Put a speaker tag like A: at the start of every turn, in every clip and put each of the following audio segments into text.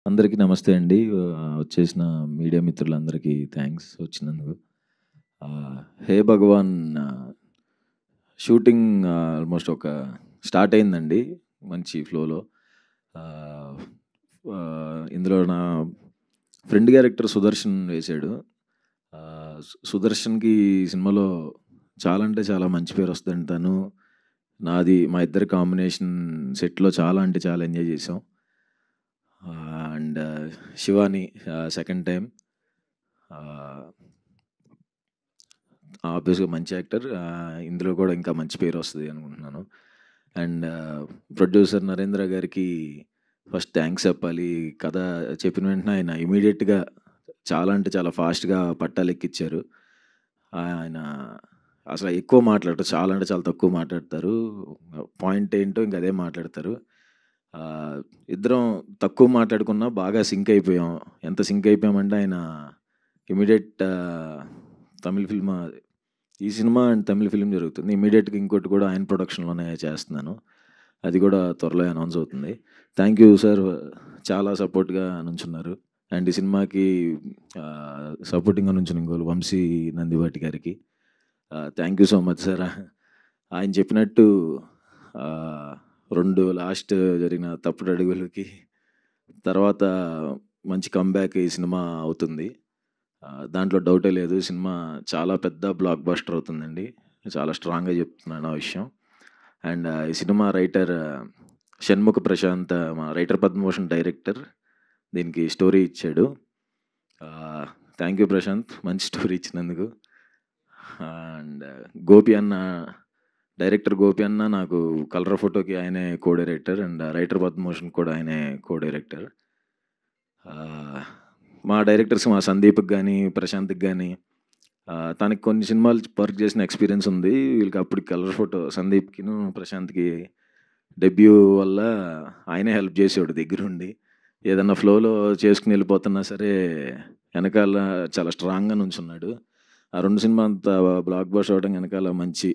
A: అందరికీ నమస్తే అండి. వచ్చేసిన మీడియా మిత్రులందరికీ థాంక్స్ వచ్చినందుకు. 'హే భగవాన్' షూటింగ్ ఆల్మోస్ట్ స్టార్ట్ అయిందండి మంచి ఫ్లోలో. ఆహ్, ఇందులో నా ఫ్రెండ్ క్యారెక్టర్ సుదర్శన్ వేశాడు. సుదర్శన్‌కి ఈ సినిమాలో చాలా అంటే చాలా మంచి పేరొస్తదండి. నాది మా ఇద్దరి కాంబినేషన్ సెట్‌లో చాలా అంటే చాలా ఎంజాయ్ చేశాం. And Shivani second time. ఆహ్, ఆబ్వియస్‌గా మంచి యాక్టర్. ఇందులో కూడా ఇంకా మంచి పేరొస్తది అనుకుంటున్నాను. అండ్ ప్రొడ్యూసర్ నరేంద్ర గారికి ఫస్ట్ థాంక్స్ చెప్పాలి. కథ చెప్పిన వెంటనే ఆయన ఇమ్మీడియేట్‌గా చాలా అంటే చాలా ఫాస్ట్‌గా పట్టాలెక్కిచ్చారు. ఆయన అసలు ఎక్కువ మాట్లాడరు. చాలా అంటే చాలా తక్కువ మాట్లాడతారు. పాయింట్ ఏంటో ఇంక అదే మాట్లాడతారు. ఆహ్, ఇద్దరం తక్కువ మాట్లాడుకున్నా బాగా సింక్ అయిపోయాం. ఎంత సింక్ అయిపోయామంటే ఆయన ఇమ్మీడియేట్ తమిళ్ ఫిల్మ్ ఈ సినిమా అండ్ తమిళ్ ఫిల్మ్ జరుగుతుంది. ఇమ్మీడియేట్‌గా ఇంకోటి కూడా ఆయన ప్రొడక్షన్‌లోనే చేస్తున్నాను. అది కూడా త్వరలో అనౌన్స్ అవుతుంది. Thank you sir. చాలా సపోర్ట్‌గా నుంచున్నారు. అండ్ ఈ సినిమాకి సపోర్టింగ్‌గా నుంచున్న ఇంకోళ్ళు వంశీ నందివాటి గారికి thank you so much sir. ఆయన చెప్పినట్టు ఆహ్, 2 లాస్ట్ జరిగిన తప్పుడడుగులకి తర్వాత మంచి కమ్‌బ్యాక్ ఈ సినిమా అవుతుంది. దాంట్లో డౌటే లేదు. ఈ సినిమా చాలా పెద్ద బ్లాక్ బస్టర్ అవుతుందండి. చాలా స్ట్రాంగ్‌గా చెప్తున్నాను ఆ విషయం. అండ్ ఈ సినిమా రైటర్ షణ్ముఖ ప్రశాంత్ మా రైటర్ పద్మభూషణ్ డైరెక్టర్ దీనికి స్టోరీ ఇచ్చాడు. థ్యాంక్ యూ ప్రశాంత్ మంచి స్టోరీ ఇచ్చినందుకు. అండ్ గోపి అన్న డైరెక్టర్ గోపి అన్న నాకు కలర్ ఫోటోకి ఆయనే co director and writer Padma Bhushan కూడా ఆయనే కో డైరెక్టర్. మా డైరెక్టర్స్ మా సందీప్‌కి గానీ, ప్రశాంత్‌కి గానీ తనకి కొన్ని సినిమాలు వర్క్ చేసిన ఎక్స్‌పీరియన్స్ ఉంది. వీళ్ళకి అప్పుడు కలర్ ఫోటో సందీప్‌కిను, ప్రశాంత్‌కి డెబ్యూ వల్ల ఆయనే హెల్ప్ చేసేవాడు దగ్గరుండి. ఏదన్నా ఫ్లోలో చేసుకొని వెళ్ళిపోతున్నా సరే, ఎనకాల చాలా స్ట్రాంగ్‌గా నుంచున్నాడు. ఆ 2 సినిమా అంత బ్లాక్ బస్టర్ అవ్వడం వెనకాల మంచి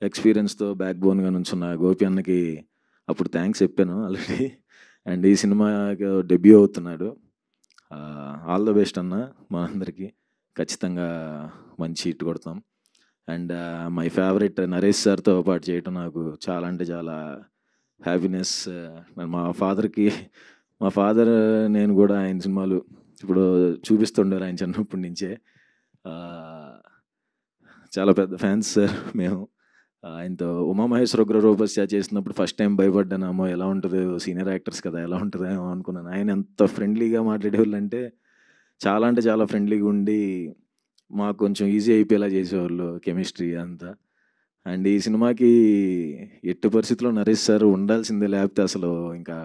A: ఎక్స్‌పీరియన్స్‌తో బ్యాక్ బోన్‌గా నుంచున్న గోపి అన్నకి అప్పుడు థాంక్స్ చెప్పాను ఆల్రెడీ. అండ్ ఈ సినిమాకి డెబ్యూ అవుతున్నాడు. ఆల్ ద బెస్ట్ అన్న మా అందరికి. ఖచ్చితంగా మంచి హిట్ కొడతాం. అండ్ మై ఫేవరెట్ నరేష్ సార్‌తో పాటు చేయటం నాకు చాలా అంటే చాలా హ్యాపీనెస్. మా ఫాదర్ నేను గూడా ఆయన సినిమాలు ఇప్పుడు చూపిస్తుండారు ఆయన చిన్నప్పటి నుంచే. ఆహ్, చాలా పెద్ద ఫ్యాన్స్ సార్ మేము. ఆయనతో 'ఉమామహేశ్వర ఉగ్రరూపస్య' చేసినప్పుడు ఫస్ట్ టైమ్ భయపడ్డాను. అమ్మో! ఎలా ఉంటదో సీనియర్ యాక్టర్స్ కదా! ఎలా ఉంటదేమో అనుకున్నాను. ఆయన ఎంత ఫ్రెండ్లీగా మాట్లాడేవాళ్ళంటే చాలా అంటే చాలా ఫ్రెండ్లీగా ఉండి మాకు కొంచెం ఈజీ అయిపోయేలా చేసేవాళ్ళు కెమిస్ట్రీ అంతా. అండ్ ఈ సినిమాకి ఎట్టి పరిస్థితిలో నరేష్ సార్ ఉండాల్సిందే. లేకపోతే అసలు ఇంకా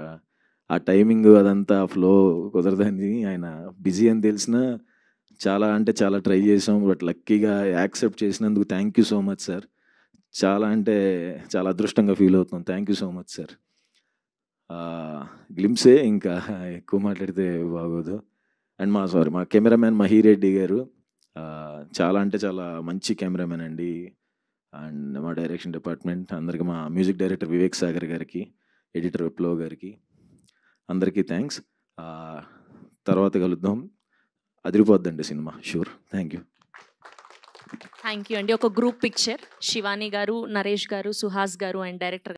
A: ఆ టైమింగ్ అదంతా ఫ్లో కుదరదని ఆయన బిజీ అని తెలిసినా చాలా అంటే చాలా ట్రై చేసాం. బట్ లక్కీగా యాక్సెప్ట్ చేసినందుకు thank you so much sir. చాలా అంటే చాలా అదృష్టంగా ఫీల్ అవుతున్నాం. Thank you so much sir. Glimpse ఇంకా ఎక్కువ మాట్లాడితే బాగోదు. అండ్ మా కెమెరామ్యాన్ మహీరెడ్డి గారు చాలా అంటే చాలా మంచి కెమెరామెన్ అండి. అండ్ మా డైరెక్షన్ డిపార్ట్మెంట్ అందరికి మా మ్యూజిక్ డైరెక్టర్ వివేక్ సాగర్ గారికి, ఎడిటర్ విప్లవ్ గారికి అందరికీ థ్యాంక్స్. తర్వాత కలుద్దాం. అదిరిపోద్దండి cinema sure. Thank you.
B: Thank you అండి. ఒక గ్రూప్ పిక్చర్ శివాని గారు, నరేష్ గారు, సుహాస్ గారు అండ్ డైరెక్టర్